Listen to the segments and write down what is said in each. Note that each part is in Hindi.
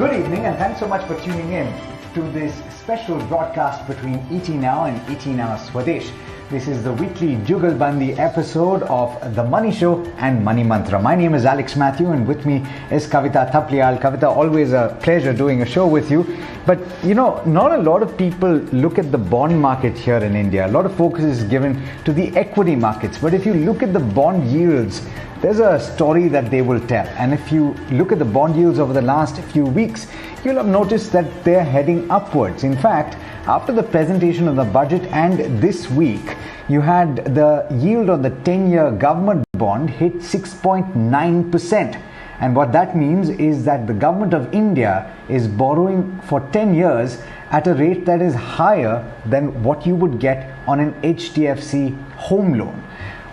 Good evening and thanks so much for tuning in to this special broadcast between ET Now and ET Now Swadesh. This is the weekly Jugalbandi episode of The Money Show and Money Mantra. My name is Alex Matthew and with me is Kavita Thapliyal. Kavita, always a pleasure doing a show with you. But you know, not a lot of people look at the bond market here in India. A lot of focus is given to the equity markets. But if you look at the bond yields, there's a story that they will tell. And if you look at the bond yields over the last few weeks, you'll have noticed that they're heading upwards. In fact, after the presentation of the budget and this week, you had the yield on the 10-year government bond hit 6.9%. And what that means is that the government of India is borrowing for 10 years at a rate that is higher than what you would get on an HDFC home loan.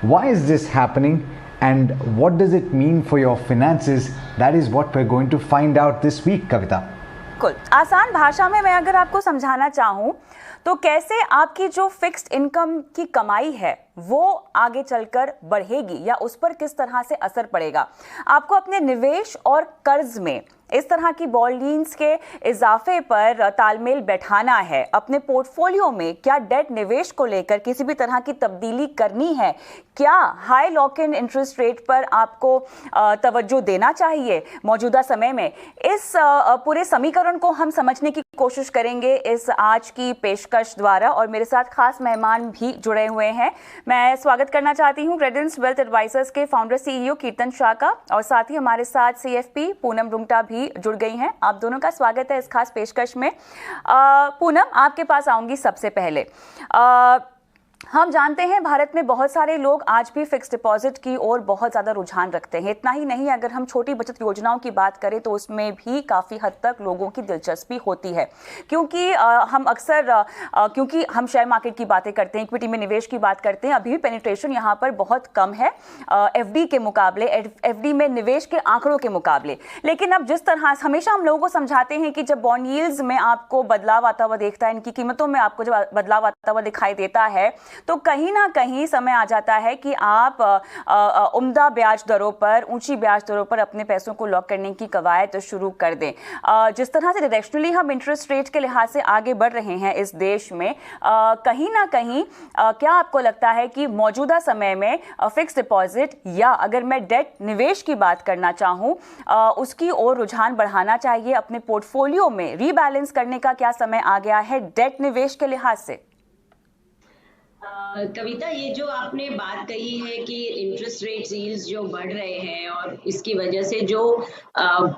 Why is this happening? And what does it mean for your finances? That is what we're going to find out this week, Kavita. बिल्कुल आसान भाषा में मैं अगर आपको समझाना चाहूँ तो कैसे आपकी जो फिक्स्ड इनकम की कमाई है वो आगे चलकर बढ़ेगी या उस पर किस तरह से असर पड़ेगा। आपको अपने निवेश और कर्ज में इस तरह की बॉन्ड्स के इजाफे पर तालमेल बैठाना है। अपने पोर्टफोलियो में क्या डेट निवेश को लेकर किसी भी तरह की तब्दीली करनी है, क्या high lock in interest rate पर आपको तवज्जो देना चाहिए मौजूदा समय में, इस पूरे समीकरण को हम समझने की कोशिश करेंगे इस आज की पेशकश द्वारा। और मेरे साथ खास मेहमान भी जुड़े हुए हैं। मैं स्वागत करना चाहती हूं क्रेडेंस वेल्थ एडवाइजर्स के फाउंडर सीईओ कीर्तन शाह का, और साथ ही हमारे साथ सीएफपी पूनम रुंगटा भी जुड़ गई हैं। आप दोनों का स्वागत है इस खास पेशकश में। पूनम, आपके पास आऊंगी सबसे पहले। हम जानते हैं भारत में बहुत सारे लोग आज भी फिक्स्ड डिपॉजिट की ओर बहुत ज़्यादा रुझान रखते हैं। इतना ही नहीं, अगर हम छोटी बचत योजनाओं की बात करें तो उसमें भी काफ़ी हद तक लोगों की दिलचस्पी होती है, क्योंकि क्योंकि हम शेयर मार्केट की बातें करते हैं, इक्विटी में निवेश की बात करते हैं, अभी भी पेनिट्रेशन यहाँ पर बहुत कम है एफडी के मुकाबले, एफडी में निवेश के आंकड़ों के मुकाबले। लेकिन अब जिस तरह हमेशा हम लोगों को समझाते हैं कि जब बॉन्ड यील्ड्स में आपको बदलाव आता हुआ देखता है, इनकी कीमतों में आपको जब बदलाव आता हुआ दिखाई देता है, तो कहीं ना कहीं समय आ जाता है कि आप उम्दा ब्याज दरों पर, ऊंची ब्याज दरों पर अपने पैसों को लॉक करने की कवायद शुरू कर दें। जिस तरह से डायरेक्शनली हम इंटरेस्ट रेट के लिहाज से आगे बढ़ रहे हैं इस देश में, कहीं ना कहीं क्या आपको लगता है कि मौजूदा समय में फिक्स डिपॉजिट या अगर मैं डेट निवेश की बात करना चाहूँ उसकी ओर रुझान बढ़ाना चाहिए? अपने पोर्टफोलियो में रीबैलेंस करने का क्या समय आ गया है डेट निवेश के लिहाज से? कविता, ये जो आपने बात कही है कि इंटरेस्ट रेट यील्ड्स जो बढ़ रहे हैं और इसकी वजह से जो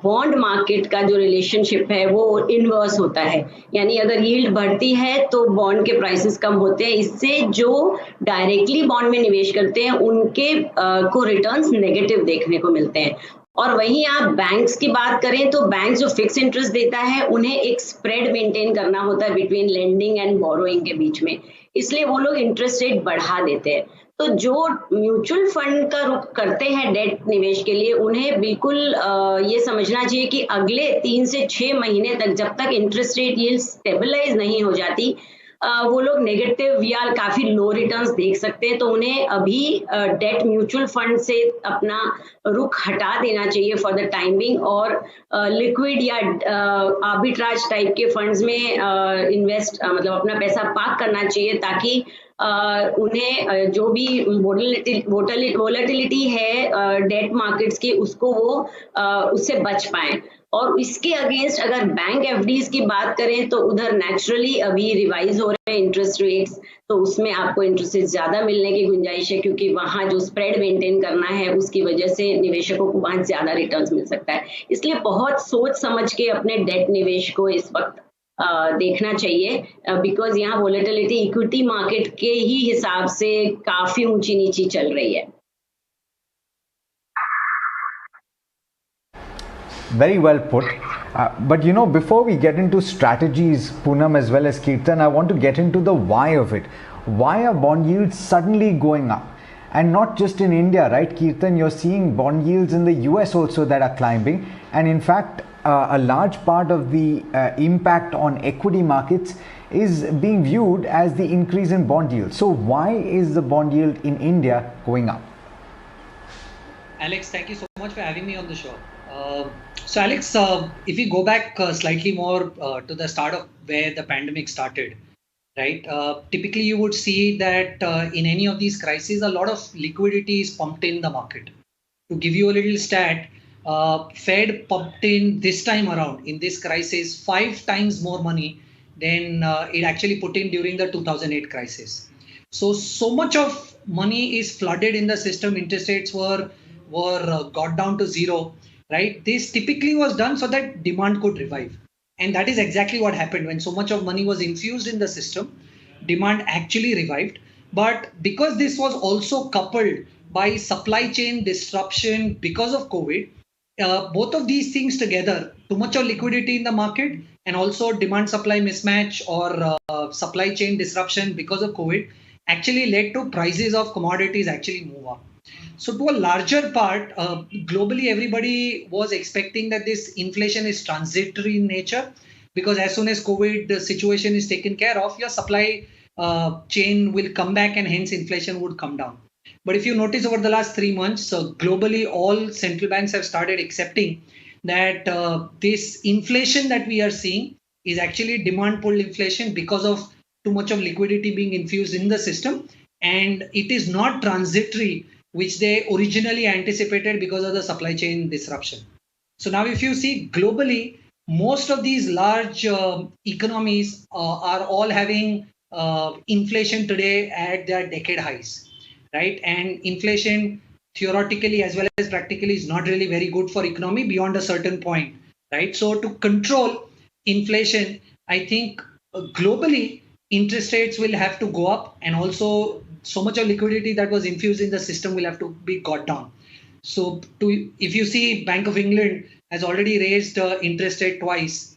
बॉन्ड मार्केट का जो रिलेशनशिप है वो इनवर्स होता है, यानी अगर यील्ड बढ़ती है तो बॉन्ड के प्राइसेस कम होते हैं। इससे जो डायरेक्टली बॉन्ड में निवेश करते हैं उनके को रिटर्न्स नेगेटिव देखने को मिलते हैं। और वहीं आप बैंक्स की बात करें तो बैंक जो फिक्स इंटरेस्ट देता है उन्हें एक स्प्रेड मेंटेन करना होता है बिटवीन लेंडिंग एंड बोरोइंग के बीच में, इसलिए वो लोग इंटरेस्ट रेट बढ़ा देते हैं। तो जो म्यूचुअल फंड का रुख करते हैं डेट निवेश के लिए, उन्हें बिल्कुल ये समझना चाहिए कि अगले 3 से 6 महीने तक जब तक इंटरेस्ट रेट यील्ड स्टेबलाइज नहीं हो जाती वो लोग नेगेटिव या काफी लो रिटर्न्स देख सकते हैं। तो उन्हें अभी डेट म्यूचुअल फंड से अपना रुख हटा देना चाहिए फॉर द टाइमिंग, और लिक्विड या आर्बिट्राज टाइप के फंड्स में इन्वेस्ट मतलब अपना पैसा पार्क करना चाहिए, ताकि उन्हें जो भी वोलेटिलिटी है डेट मार्केट्स की उसको वो उससे बच पाए। और इसके अगेंस्ट अगर बैंक एफडीज की बात करें तो उधर नेचुरली अभी रिवाइज हो रहे हैं इंटरेस्ट रेट्स, तो उसमें आपको इंटरेस्ट ज्यादा मिलने की गुंजाइश है, क्योंकि वहां जो स्प्रेड मेंटेन करना है उसकी वजह से निवेशकों को वहां ज्यादा रिटर्न्स मिल सकता है। इसलिए बहुत सोच समझ के अपने डेट निवेश को इस वक्त देखना चाहिए, बिकॉज यहाँ वोलेटिलिटी इक्विटी मार्केट के ही हिसाब से काफी ऊंची नीची चल रही है। Very well put. But you know, before we get into strategies, Poonam as well as Kirtan, I want to get into the why of it. Why are bond yields suddenly going up? And not just in India, right, Kirtan? You're seeing bond yields in the US also that are climbing. And in fact, a large part of the impact on equity markets is being viewed as the increase in bond yield. So why is the bond yield in India going up? Alex, thank you so much for having me on the show. So Alex, if we go back slightly more to the start of where the pandemic started, right? Typically, you would see that in any of these crises, a lot of liquidity is pumped in the market. To give you a little stat, Fed pumped in this time around in this crisis 5 times more money than it actually put in during the 2008 crisis. So much of money is flooded in the system. Interest rates were got down to zero, right? This typically was done so that demand could revive, and that is exactly what happened. When so much of money was infused in the system, demand actually revived. But because this was also coupled by supply chain disruption because of COVID, both of these things together, too much of liquidity in the market and also demand supply mismatch or supply chain disruption because of COVID, actually led to prices of commodities actually move up. So to a larger part, globally, everybody was expecting that this inflation is transitory in nature, because as soon as COVID the situation is taken care of, your supply chain will come back and hence inflation would come down. But if you notice over the last 3 months, globally, all central banks have started accepting that this inflation that we are seeing is actually demand pulled inflation because of too much of liquidity being infused in the system, and it is not transitory, which they originally anticipated because of the supply chain disruption. So now if you see globally, most of these large economies are all having inflation today at their decade highs, right? And inflation theoretically as well as practically is not really very good for economy beyond a certain point, right? So to control inflation, I think globally interest rates will have to go up, and also so much of liquidity that was infused in the system will have to be got down. So if you see, Bank of England has already raised interest rate twice.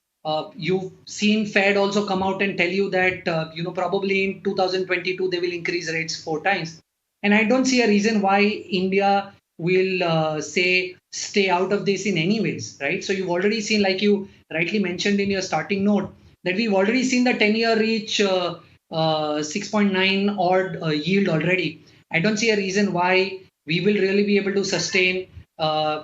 You've seen Fed also come out and tell you that probably in 2022 they will increase rates 4 times. And I don't see a reason why India will say stay out of this in any ways, right? So you've already seen, like you rightly mentioned in your starting note, that we've already seen the 10-year reach 6.9 odd yield already. I don't see a reason why we will really be able to sustain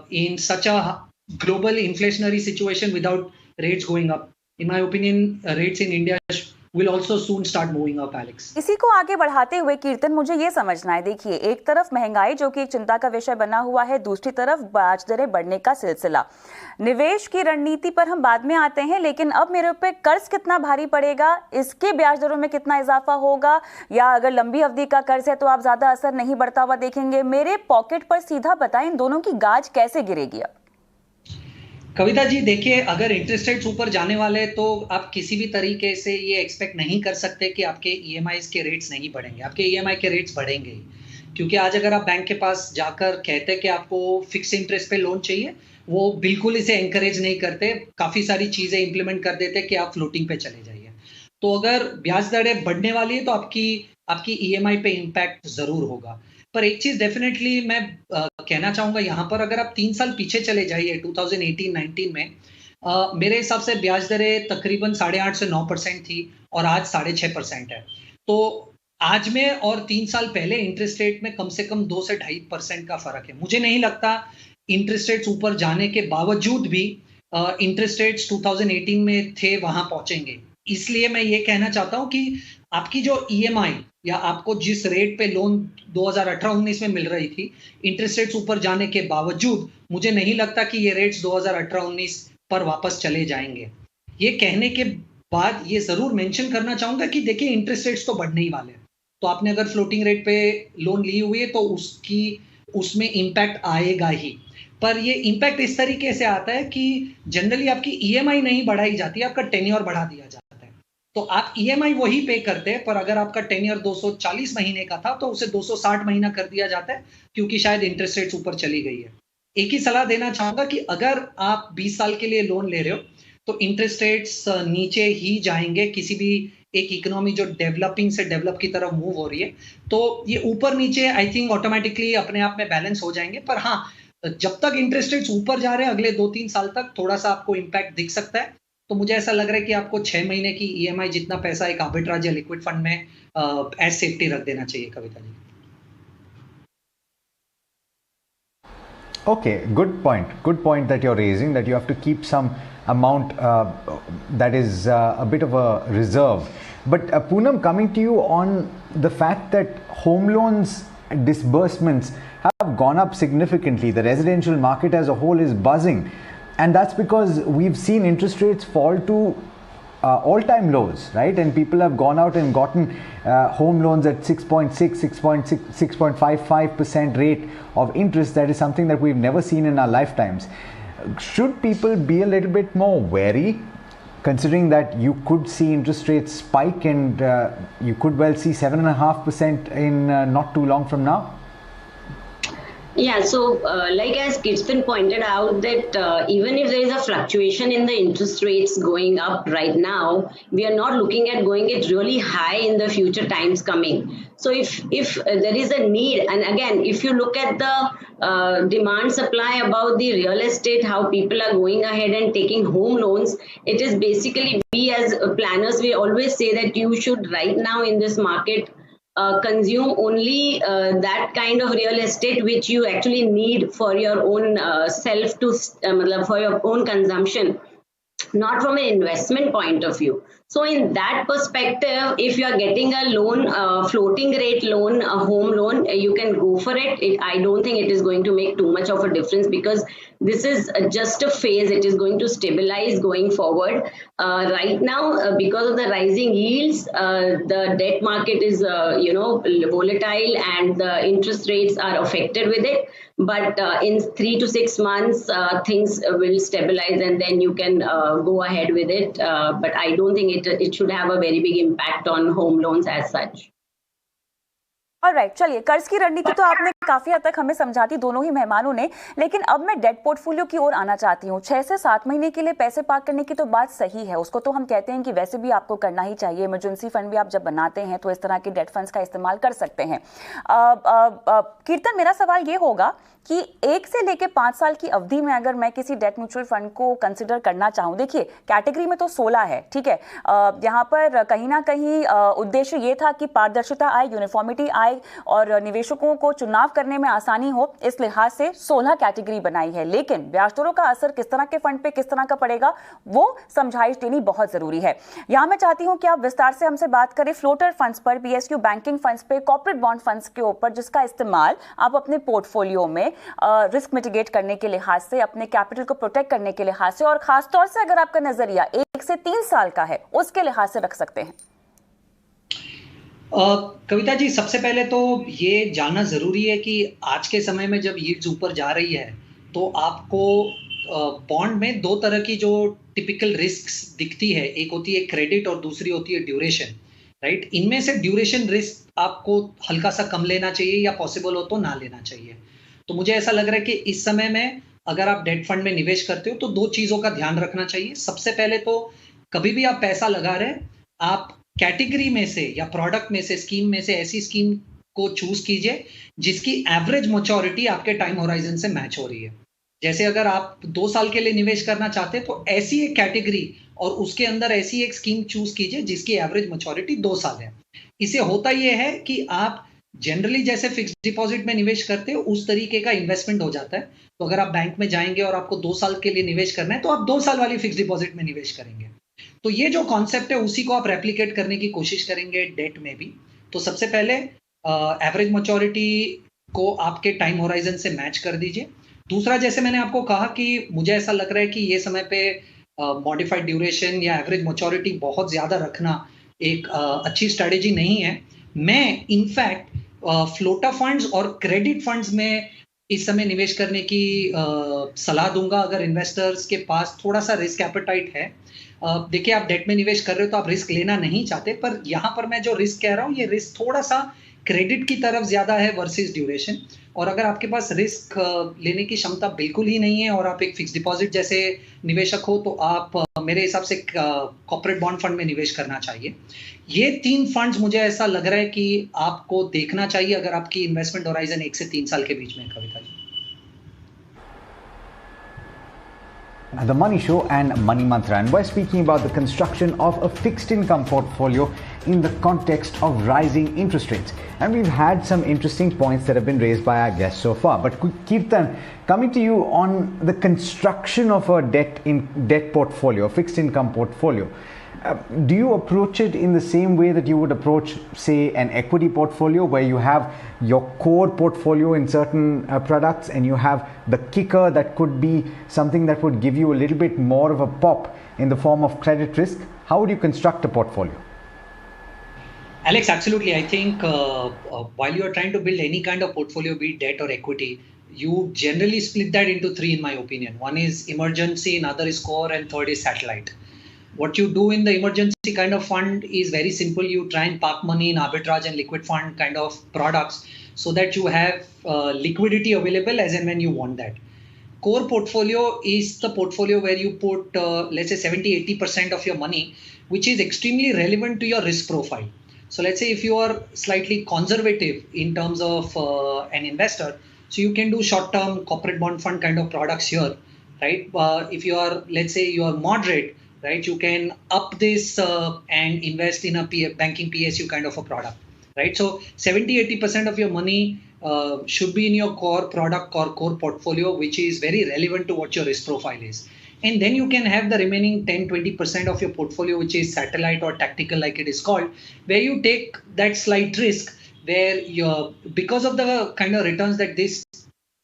in such a global inflationary situation without rates going up. In my opinion, rates in India will also soon start moving up, Alex. इसी को आगे बढ़ाते हुए कीर्तन, मुझे ये समझना है, देखिए एक तरफ महंगाई जो कि एक चिंता का विषय बना हुआ है, दूसरी तरफ ब्याज दरें बढ़ने का सिलसिला। निवेश की रणनीति पर हम बाद में आते हैं, लेकिन अब मेरे पे कर्ज कितना भारी पड़ेगा, इसके ब्याज दरों में कितना इजाफा होगा, या अगर लंबी अवधि का कर्ज है तो आप ज्यादा असर नहीं बढ़ता हुआ देखेंगे, मेरे पॉकेट पर सीधा बताएं इन दोनों की गाज कैसे गिरेगी। कविता जी, देखिए, अगर इंटरेस्ट रेट्स ऊपर जाने वाले तो आप किसी भी तरीके से ये एक्सपेक्ट नहीं कर सकते कि आपके ईएमआई के रेट्स नहीं बढ़ेंगे। आपके ईएमआई के रेट्स बढ़ेंगे, क्योंकि आज अगर आप बैंक के पास जाकर कहते हैं कि आपको फिक्स इंटरेस्ट पे लोन चाहिए, वो बिल्कुल इसे एनकरेज नहीं करते, काफ़ी सारी चीज़ें इंप्लीमेंट कर देते कि आप फ्लोटिंग पे चले जाइए। तो अगर ब्याज दरें बढ़ने वाली है तो आपकी ईएमआई पे इम्पैक्ट ज़रूर होगा। पर एक चीज डेफिनेटली मैं कहना चाहूंगा यहाँ पर, अगर आप 3 साल पीछे चले जाइए 2018-19 में, मेरे हिसाब से ब्याज दरें तकरीबन 8.5 से 9% थी और आज 6.5% है। तो आज में और 3 साल पहले इंटरेस्ट रेट में कम से कम 2 से 2.5% का फर्क है। मुझे नहीं लगता इंटरेस्ट रेट्स ऊपर जाने के बावजूद भी इंटरेस्ट रेट्स 2018 में थे वहां पहुंचेंगे। इसलिए मैं ये कहना चाहता हूं कि आपकी जो ईएमआई या आपको जिस रेट पे लोन 2018-19 में मिल रही थी, इंटरेस्ट रेट्स ऊपर जाने के बावजूद मुझे नहीं लगता कि ये रेट्स 2018-19 पर वापस चले जाएंगे। ये कहने के बाद ये जरूर मेंशन करना चाहूंगा कि देखिए, इंटरेस्ट रेट्स तो बढ़ने ही वाले हैं। तो आपने अगर फ्लोटिंग रेट पे लोन ली हुई है तो उसमें इम्पैक्ट आएगा ही, पर ये इम्पैक्ट इस तरीके से आता है कि जनरली आपकी ईएमआई नहीं बढ़ाई जाती, आपका टेन्योर बढ़ा दिया जाता है। तो आप ईएमआई वही पे करते हैं, पर अगर आपका टेन्योर 240 महीने का था तो उसे 260 महीना कर दिया जाता है, क्योंकि शायद इंटरेस्ट रेट्स ऊपर चली गई है। एक ही सलाह देना चाहूंगा कि अगर आप 20 साल के लिए लोन ले रहे हो तो इंटरेस्ट रेट्स नीचे ही जाएंगे। किसी भी एक इकोनॉमी जो डेवलपिंग से डेवलप की तरफ मूव हो रही है, तो ये ऊपर नीचे आई थिंक ऑटोमेटिकली अपने आप में बैलेंस हो जाएंगे। पर हाँ, जब तक इंटरेस्ट रेट्स ऊपर जा रहे हैं अगले 2-3 साल तक थोड़ा सा आपको इम्पैक्ट दिख सकता है। तो मुझे ऐसा लग रहा है कि आपको 6 महीने की ईएमआई जितना पैसा एक आर्बिट्राज या लिक्विड फंड में एज सेफ्टी रख देना चाहिए। Kavita ji, Okay, good point. Good point that you're raising, that you have to keep some amount that is a bit of a reserve. But Poonam, coming to you on the fact that home loans disbursements have gone up significantly. The residential market as a whole is buzzing. And that's because we've seen interest rates fall to all-time lows, right? And people have gone out and gotten home loans at 6.6, 6.55% rate of interest. That is something that we've never seen in our lifetimes. Should people be a little bit more wary, considering that you could see interest rates spike and you could well see 7.5% in not too long from now? Yeah, so like as Kirtan pointed out that even if there is a fluctuation in the interest rates going up right now, we are not looking at going it really high in the future times coming. So if there is a need, and again, if you look at the demand supply about the real estate, how people are going ahead and taking home loans, it is basically, we as planners, we always say that you should right now in this market consume only that kind of real estate which you actually need for your own self to, for your own consumption, not from an investment point of view. So in that perspective, if you are getting a loan, floating rate loan, a home loan, you can go for it. I don't think it is going to make too much of a difference because this is just a phase. It is going to stabilize going forward. Right now, because of the rising yields, the debt market is, volatile and the interest rates are affected with it. But in 3 to 6 months, things will stabilize and then you can go ahead with it. But I don't think it should have a very big impact on home loans as such. Alright, चलिए, कर्ज की रणनीति तो आपने काफी हद तक हमें समझा दी दोनों ही मेहमानों ने, लेकिन अब मैं डेट पोर्टफोलियो की ओर आना चाहती हूँ। 6 से 7 महीने के लिए पैसे पार्क करने की तो बात सही है, उसको तो हम कहते हैं कि वैसे भी आपको करना ही चाहिए। इमरजेंसी फंड भी आप जब बनाते हैं तो इस तरह के डेट फंड्स का इस्तेमाल कर सकते हैं। कीर्तन, मेरा सवाल ये होगा कि 1 से लेकर 5 साल की अवधि में अगर मैं किसी डेट म्यूचुअल फंड को कंसिडर करना चाहूँ, देखिए कैटेगरी में तो 16 है, ठीक है, यहाँ पर कहीं ना कहीं उद्देश्य ये था कि पारदर्शिता आए, यूनिफॉर्मिटी आए और निवेशकों को चुनाव करने में आसानी हो, इस लिहाज से 16 कैटेगरी बनाई है। लेकिन ब्याज दरों का असर किस तरह के फंड पे किस तरह का पड़ेगा, वो समझाइश देनी बहुत जरूरी है। यहाँ मैं चाहती हूँ कि आप विस्तार से हमसे बात करें फ्लोटर फंड्स पर, पीएसयू बैंकिंग फंड्स पे, कॉर्पोरेट बॉन्ड फंड्स के ऊपर, जिसका इस्तेमाल आप अपने पोर्टफोलियो में रिस्क मिटिगेट करने के लिहाज से, अपने कैपिटल को प्रोटेक्ट करने के लिहाज से और खासतौर से अगर आपका नजरिया 1 से 3 साल का है उसके लिहाज से रख सकते हैं। कविता जी, सबसे पहले तो ये जानना जरूरी है कि आज के समय में जब यील्ड्स ऊपर जा रही है तो आपको बॉन्ड में 2 तरह की जो टिपिकल रिस्क्स दिखती है, एक होती है क्रेडिट और दूसरी होती है ड्यूरेशन, राइट। इनमें से ड्यूरेशन रिस्क आपको हल्का सा कम लेना चाहिए या पॉसिबल हो तो ना लेना चाहिए। तो मुझे ऐसा लग रहा है कि इस समय में अगर आप डेट फंड में निवेश करते हो तो 2 चीजों का ध्यान रखना चाहिए। सबसे पहले तो कभी भी आप पैसा लगा रहे हैं, आप कैटेगरी में से या प्रोडक्ट में से, स्कीम में से ऐसी स्कीम को चूज कीजिए जिसकी एवरेज मैच्योरिटी आपके टाइम होराइजन से मैच हो रही है। जैसे अगर आप 2 साल के लिए निवेश करना चाहते हैं तो ऐसी एक कैटेगरी और उसके अंदर ऐसी एक स्कीम चूज कीजिए जिसकी एवरेज मैच्योरिटी 2 साल है। इससे होता यह है कि आप जनरली जैसे फिक्स डिपॉजिट में निवेश करते हो उस तरीके का इन्वेस्टमेंट हो जाता है। तो अगर आप बैंक में जाएंगे और आपको 2 साल के लिए निवेश करना है तो आप 2 साल वाली फिक्स डिपॉजिट में निवेश करेंगे। तो ये जो कॉन्सेप्ट है उसी को आप रेप्लिकेट करने की कोशिश करेंगे डेट में भी। तो सबसे पहले एवरेज मैच्योरिटी को आपके टाइम होराइजन से मैच कर दीजिए। दूसरा, जैसे मैंने आपको कहा कि मुझे ऐसा लग रहा है कि ये समय पे मॉडिफाइड ड्यूरेशन या एवरेज मैच्योरिटी बहुत ज्यादा रखना एक अच्छी स्ट्रेटेजी नहीं है। मैं इनफैक्ट फ्लोटर फंड्स और क्रेडिट फंड्स में इस समय निवेश करने की सलाह दूंगा अगर इन्वेस्टर्स के पास थोड़ा सा रिस्क एपेटाइट है। देखिए, आप डेट में निवेश कर रहे हो तो आप रिस्क लेना नहीं चाहते, पर यहाँ पर मैं जो रिस्क कह रहा हूँ ये रिस्क थोड़ा सा क्रेडिट की तरफ ज्यादा है वर्सेस ड्यूरेशन। और अगर आपके पास रिस्क लेने की क्षमता बिल्कुल ही नहीं है और आप एक फिक्स डिपॉजिट जैसे निवेशक हो तो आप मेरे हिसाब से कॉर्पोरेट बॉन्ड फंड में निवेश करना चाहिए। ये 3 फंड्स मुझे ऐसा लग रहा है कि आपको देखना चाहिए अगर आपकी इन्वेस्टमेंट होराइजन 1 से 3 साल के बीच में है। Kavita ji, The Money Show and Money Mantra, and we're speaking about the construction of a fixed income portfolio in the context of rising interest rates. And we've had some interesting points that have been raised by our guests so far. But Kirtan, coming to you on the construction of a debt portfolio, a fixed income portfolio, do you approach it in the same way that you would approach, say, an equity portfolio, where you have your core portfolio in certain products and you have the kicker that could be something that would give you a little bit more of a pop in the form of credit risk? How would you construct a portfolio? Alex, absolutely. I think while you are trying to build any kind of portfolio, be it debt or equity, you generally split that into three, in my opinion. One is emergency, another is core, and third is satellite. What you do in the emergency kind of fund is very simple. You try and park money in arbitrage and liquid fund kind of products so that you have liquidity available as and when you want that. Core portfolio is the portfolio where you put, let's say 70-80% of your money, which is extremely relevant to your risk profile. So let's say if you are slightly conservative in terms of an investor, so you can do short-term corporate bond fund kind of products here, right? If you are, let's say you are moderate, right, you can up this and invest in a banking PSU kind of a product, right? So 70-80% of your money should be in your core product or core portfolio, which is very relevant to what your risk profile is. And then you can have the remaining 10-20% of your portfolio, which is satellite or tactical, like it is called, where you take that slight risk, where you're, because of the kind of returns that this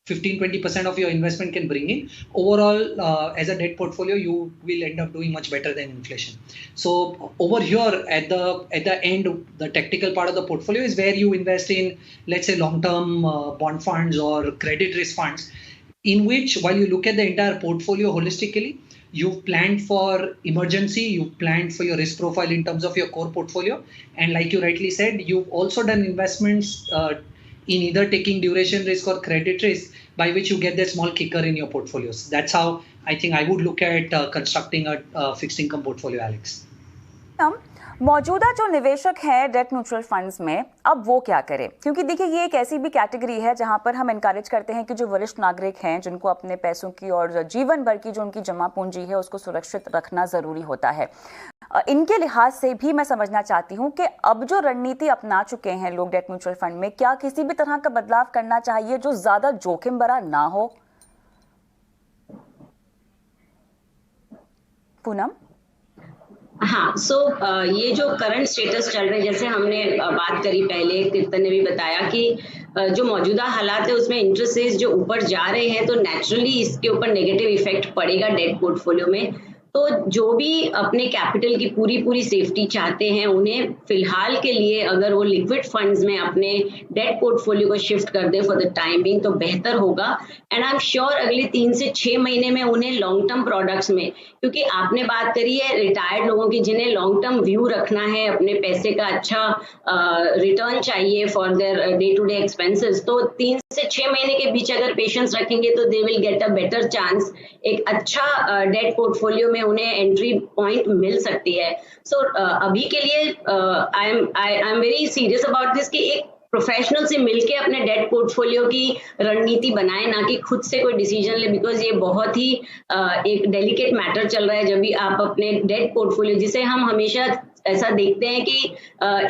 15-20% of your investment can bring in, overall as a debt portfolio, you will end up doing much better than inflation. So over here at the end, the tactical part of the portfolio is where you invest in, let's say, long-term bond funds or credit risk funds, in which, while you look at the entire portfolio holistically, you've planned for emergency, you've planned for your risk profile in terms of your core portfolio, and like you rightly said, you've also done investments in either taking duration risk or credit risk, by which you get that small kicker in your portfolios. That's how I think I would look at constructing a fixed income portfolio, Alex. मौजूदा जो निवेशक हैं डेट म्यूचुअल फंड्स में, अब वो क्या करें? क्योंकि देखिए ये एक ऐसी भी कैटेगरी है जहां पर हम एनकरेज करते हैं कि जो वरिष्ठ नागरिक हैं, जिनको अपने पैसों की और जीवन भर की जो उनकी जमा पूंजी है उसको सुरक्षित रखना जरूरी होता है। इनके लिहाज से भी मैं समझना चाहती हूं कि अब जो रणनीति अपना चुके हैं लोग डेट म्यूचुअल फंड में, क्या किसी भी तरह का बदलाव करना चाहिए जो ज्यादा जोखिम भरा ना हो? पूनम? हाँ, ये जो करंट स्टेटस चल रहे हैं, जैसे हमने बात करी पहले, कीर्तन ने भी बताया कि जो मौजूदा हालात है उसमें इंटरेस्ट रेट जो ऊपर जा रहे हैं, तो नेचुरली इसके ऊपर नेगेटिव इफेक्ट पड़ेगा डेट पोर्टफोलियो में। तो जो भी अपने कैपिटल की पूरी सेफ्टी चाहते हैं, उन्हें फिलहाल के लिए अगर वो लिक्विड फंड्स में अपने डेट पोर्टफोलियो को शिफ्ट कर दें फॉर द टाइम बिंग, तो बेहतर होगा। एंड आई एम श्योर अगले 3 से 6 महीने में उन्हें लॉन्ग टर्म प्रोडक्ट्स में, क्योंकि आपने बात करी है रिटायर्ड लोगों की जिन्हें लॉन्ग टर्म व्यू रखना है, अपने पैसे का अच्छा रिटर्न चाहिए for their day to day expenses, तो 3 से 6 महीने के बीच अगर पेशेंस रखेंगे तो they will get a better chance, एक अच्छा डेट पोर्टफोलियो में उन्हें एंट्री पॉइंट मिल सकती है। सो अभी के लिए I am very serious about this कि एक प्रोफेशनल से मिलके अपने डेट पोर्टफोलियो की रणनीति बनाए, ना कि खुद से कोई डिसीजन ले, बिकॉज ये बहुत ही एक डेलिकेट मैटर चल रहा है जब भी आप अपने डेट पोर्टफोलियो, जिसे हम हमेशा ऐसा देखते हैं कि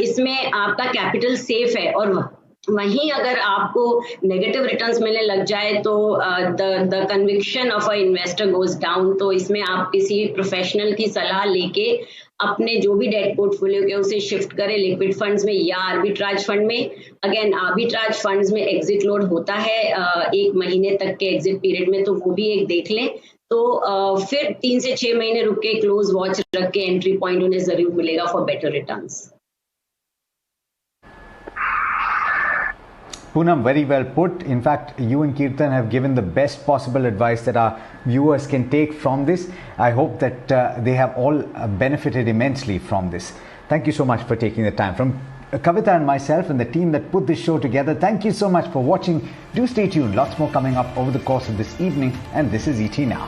इसमें आपका कैपिटल सेफ है, और वहीं अगर आपको नेगेटिव रिटर्न्स मिलने लग जाए तो the conviction of a investor goes down. तो इसमें आप किसी प्रोफेशनल की सलाह लेके अपने जो भी डेट पोर्टफोलियो के उसे शिफ्ट करें लिक्विड फंड्स में या आर्बिट्राज फंड में। अगेन आर्बिट्राज फंड्स में एग्जिट लोड होता है 1 महीने तक के एग्जिट पीरियड में, तो वो भी एक देख लें। तो फिर 3 से 6 महीने रुक के क्लोज वॉच रख के एंट्री पॉइंट उन्हें जरूर मिलेगा for better returns. Poonam, very well put. In fact, you and Kirtan have given the best possible advice that our viewers can take from this. I hope that they have all benefited immensely from this. Thank you so much for taking the time. From Kavita and myself and the team that put this show together, thank you so much for watching. Do stay tuned. Lots more coming up over the course of this evening. And this is ET Now.